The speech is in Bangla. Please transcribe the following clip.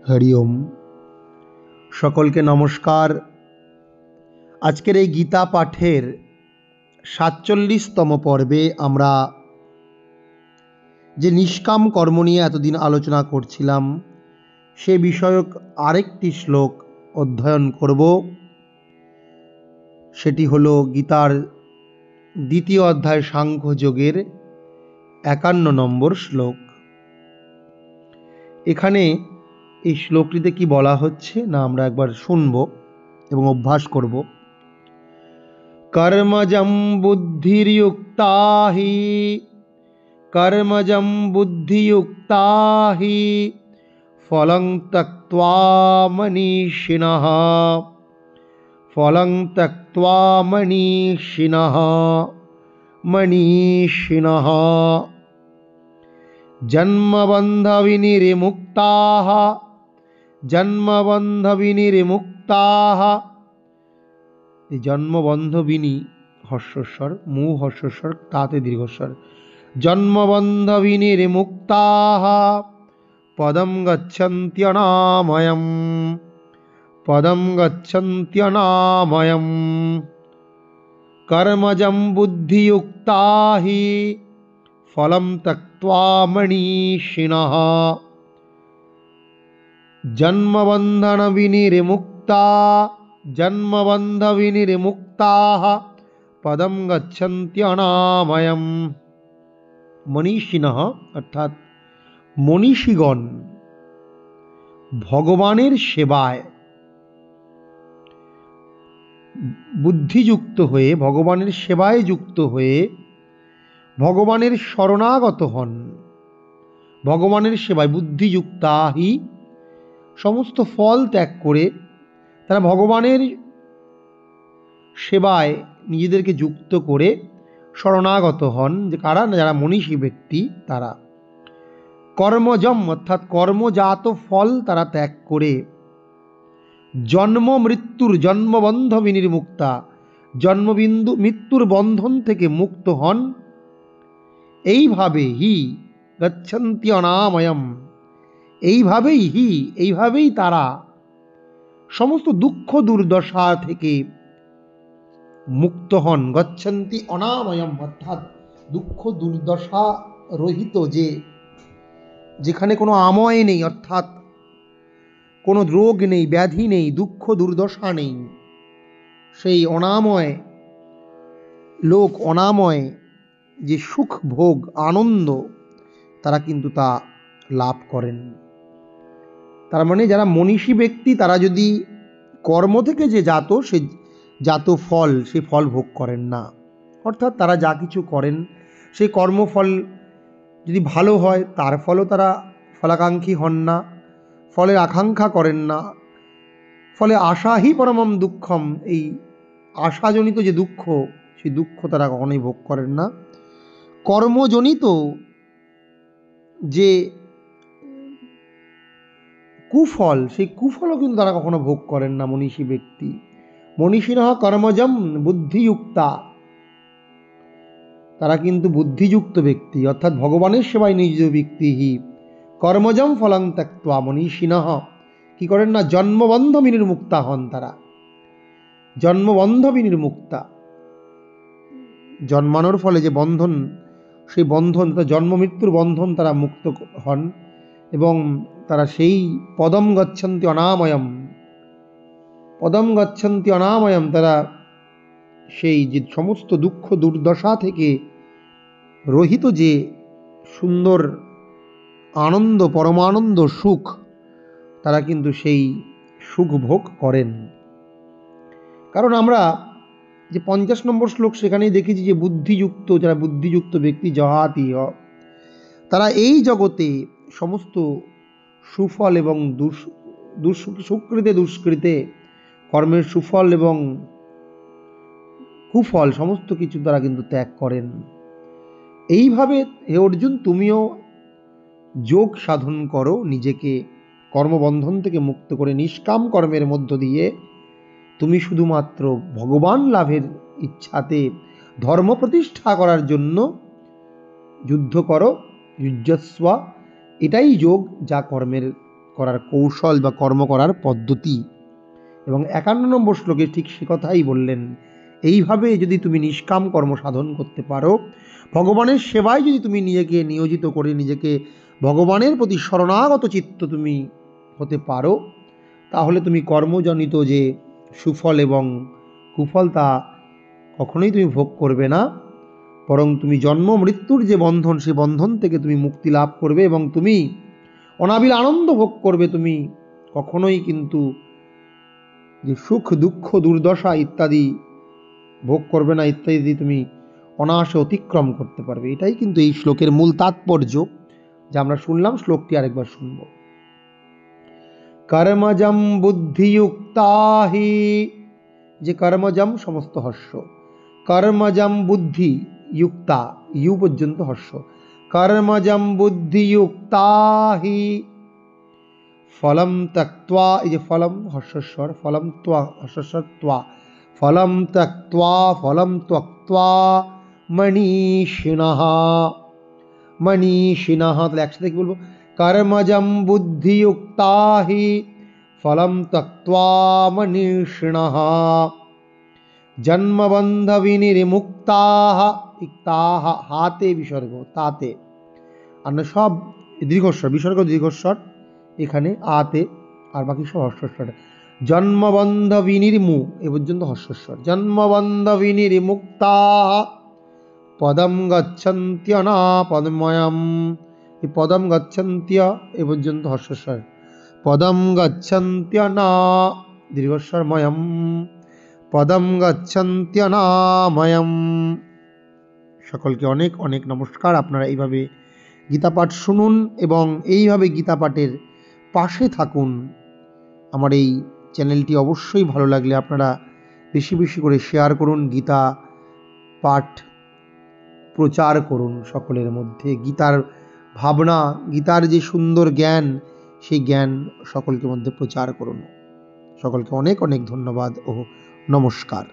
হরি ওম। সকলকে নমস্কার। আজকের এই গীতা পাঠের ৪৭তম পর্বে আমরা যে নিষ্কাম কর্ম নিয়ে এতদিন আলোচনা করছিলাম সে বিষয়ক আরেকটি শ্লোক অধ্যয়ন করব। সেটি হলো গীতার দ্বিতীয় অধ্যায় সাংখ্যযোগের ৫১ নম্বর শ্লোক। এখানে এই শ্লোকটিতে কি বলা হচ্ছে না আমরা একবার শুনব এবং অভ্যাস করব। কর্মজম বুদ্ধির্যুক্তা হি কর্মজম বুদ্ধিযুক্তা হি ফলং ত্যক্ত্বা মনীষিণঃ ফলং ত্যক্ত্বা মনীষিণঃ জন্মবন্ধ বিনির্মুক্তাঃ। এই জন্মবন্ধবিনী হর্ষস্বর, মু হর্ষস্বর, তাতে দীর্ঘস্বর। জন্মবন্ধ বিনির্মুক্তাঃ পদম গচ্ছন্ত্যনাময়ম। কর্মজম বুদ্ধিযুক্তা হি ফলম ত্যক্ত্বা মনীষিণঃ জন্মবন্ধ বিনির্মুক্তাঃ পদম গচ্ছন্ত্যনাময়ম। মনীষিণঃ অর্থাৎ মনীষীগণ ভগবানের সেবায় বুদ্ধিযুক্ত হয়ে, ভগবানের সেবায় যুক্ত হয়ে ভগবানের শরণাগত হন। ভগবানের সেবায় বুদ্ধিযুক্তা হি, সমস্ত ফল ত্যাগ করে তারা ভগবানের সেবায় নিজেদেরকে যুক্ত করে শরণাগত হন। যে কারা? যারা মনীষী ব্যক্তি তারা। কর্মজম অর্থাৎ কর্মজাত ফল তারা ত্যাগ করে জন্মবন্ধ বিনির্মুক্তা, মৃত্যুর বন্ধন থেকে মুক্ত হন। এইভাবে হি গচ্ছন্তি অনাময়ম, এইভাবেই তারা সমস্ত দুঃখ দুর্দশা থেকে মুক্ত হন। গচ্ছন্তি অনাময়ম অর্থাৎ দুঃখ দুর্দশা রহিত, যেখানে কোনো আময় নেই, অর্থাৎ কোনো রোগ নেই, ব্যাধি নেই, দুঃখ দুর্দশা নেই, সেই অনাময় লোক, অনাময় যে সুখ ভোগ আনন্দ তারা কিন্তু তা লাভ করেন। তার মানে যারা মনীষী ব্যক্তি তারা যদি কর্ম থেকে যে সে জাত ফল, সে ফল ভোগ করেন না। অর্থাৎ তারা যা কিছু করেন সেই কর্মফল যদি ভালো হয় তার ফলও তারা ফলাকাঙ্ক্ষী হন না, ফলের আকাঙ্ক্ষা করেন না। ফলে আশাহি পরমম দুঃখম, এই আশাজনিত যে দুঃখ, সেই দুঃখ তারা কখনোই ভোগ করেন না। কর্মজনিত যে কুফল, সেই কুফলও কিন্তু তারা কখনো ভোগ করেন না মনীষী ব্যক্তি। মনীষিণঃ কর্মজম বুদ্ধিযুক্তা, তারা কিন্তু বুদ্ধিযুক্ত ব্যক্তি, অর্থাৎ ভগবানের সেবায় নিয়োজিত ব্যক্তি। হি কর্মজম ফলং ত্যক্ত্বা মনীষিণঃ, কি করেন না? জন্মবন্ধ বিনির্মুক্তা হন তারা। জন্মবন্ধ বিনির্মুক্তা, জন্মানোর ফলে যে বন্ধন, সেই বন্ধন, জন্ম মৃত্যুর বন্ধন তারা মুক্ত হন এবং তারা সেই পদম গচ্ছন্তি অনাময়ম, তারা সেই যে সমস্ত দুঃখ দুর্দশা থেকে রহিত যে সুন্দর আনন্দ, পরমানন্দ, সুখ, তারা কিন্তু সেই সুখ ভোগ করেন। কারণ আমরা যে ৫০ নম্বর শ্লোক সেখানেই দেখেছি যে বুদ্ধিযুক্ত, যারা বুদ্ধিযুক্ত ব্যক্তি জহাতি, তারা এই জগতে সমস্ত সুফল এবং সুকৃতে দুষ্কৃতে কর্মের সুফল এবং কুফল সমস্ত কিছু তারা কিন্তু ত্যাগ করেন। এইভাবে হে অর্জুন, তুমিও যোগ সাধন করো, নিজেকে কর্মবন্ধন থেকে মুক্ত করে নিষ্কাম কর্মের মধ্য দিয়ে তুমি শুধুমাত্র ভগবান লাভের ইচ্ছাতে ধর্ম প্রতিষ্ঠা করার জন্য যুদ্ধ করো। যুদ্ধস্ব, এটাই যোগ, যা করার কৌশল বা কর্ম করার পদ্ধতি। এবং 51 নম্বর শ্লোকে ঠিক সে কথাই বললেন, এইভাবে যদি তুমি নিষ্কাম কর্ম সাধন করতে পারো, ভগবানের সেবায় যদি তুমি নিজেকে নিয়োজিত করে নিজেকে ভগবানের প্রতি শরণাগত চিত্ত তুমি হতে পারো, তাহলে তুমি কর্মজনিত যে সুফল এবং কুফল তা কখনোই তুমি ভোগ করবে না, বরং তুমি জন্ম মৃত্যুর যে বন্ধন, সেই বন্ধন থেকে তুমি মুক্তি লাভ করবে এবং তুমি অনাবিল আনন্দ ভোগ করবে। তুমি কখনোই কিন্তু যে সুখ দুঃখ দুর্দশা ইত্যাদি ভোগ করবে না, ইত্যাদি তুমি অনায়াসে অতিক্রম করতে পারবে। এটাই কিন্তু এই শ্লোকের মূল তাৎপর্য, যা আমরা শুনলাম। শ্লোকটি আরেকবার শুনব। কর্মজম বুদ্ধিযুক্তা হি, যে কর্মজম সমস্ত হর্ষ, কর্মজম বুদ্ধি যুক্তা, ইউ পর্যন্ত হর্ষ, কর্মজম বুদ্ধিযুক্তা হি ফলম ত্যক্ত্বা, এই যে ফলম হর্ষস্বর, ফলম ত্বা হর্ষস্বর ত্বা, ফলম ত্যক্ত্বা, ফলম ত্যক্ত্বা মনীষিণঃ, মনীষিণঃ, তাহলে একসাথে কি বলবো? কর্মজম বুদ্ধিযুক্তা হি ফলম ত্যক্ত্বা মনীষিণঃ জন্মবন্ধ বিনির্মুক্তাঃ, তাহ হাতে বিসর্গ, তাতে, আর না সব দীর্ঘস্বর, বিসর্গ দীর্ঘস্বর এখানে আতে, আর বাকি সব হর্ষস্বর। জন্মবন্ধ বিনির্মু এ পর্যন্ত হর্ষস্বর, জন্মবন্ধ বিনির্মুক্তাঃ পদম গচ্ছন্ত্যনাপদময়ম, এই পদম গচ্ছন্ত্য এ পর্যন্ত হর্ষস্বর, পদম গচ্ছন্ত্যনা দীর্ঘস্বর ময়ম, পদম গচ্ছন্ত্যনাময়ম। সকলকে অনেক অনেক নমস্কার। আপনারা এইভাবে গীতা পাঠ শুনুন এবং এইভাবে গীতা পাঠের পাশে থাকুন। আমার এই চ্যানেলটি অবশ্যই ভালো লাগলে আপনারা বেশি বেশি করে শেয়ার করুন, গীতা পাঠ প্রচার করুন সকলের মধ্যে। গীতার ভাবনা, গীতার যে সুন্দর জ্ঞান, সেই জ্ঞান সকলকে মধ্যে প্রচার করুন। সকলকে অনেক অনেক ধন্যবাদ ও নমস্কার।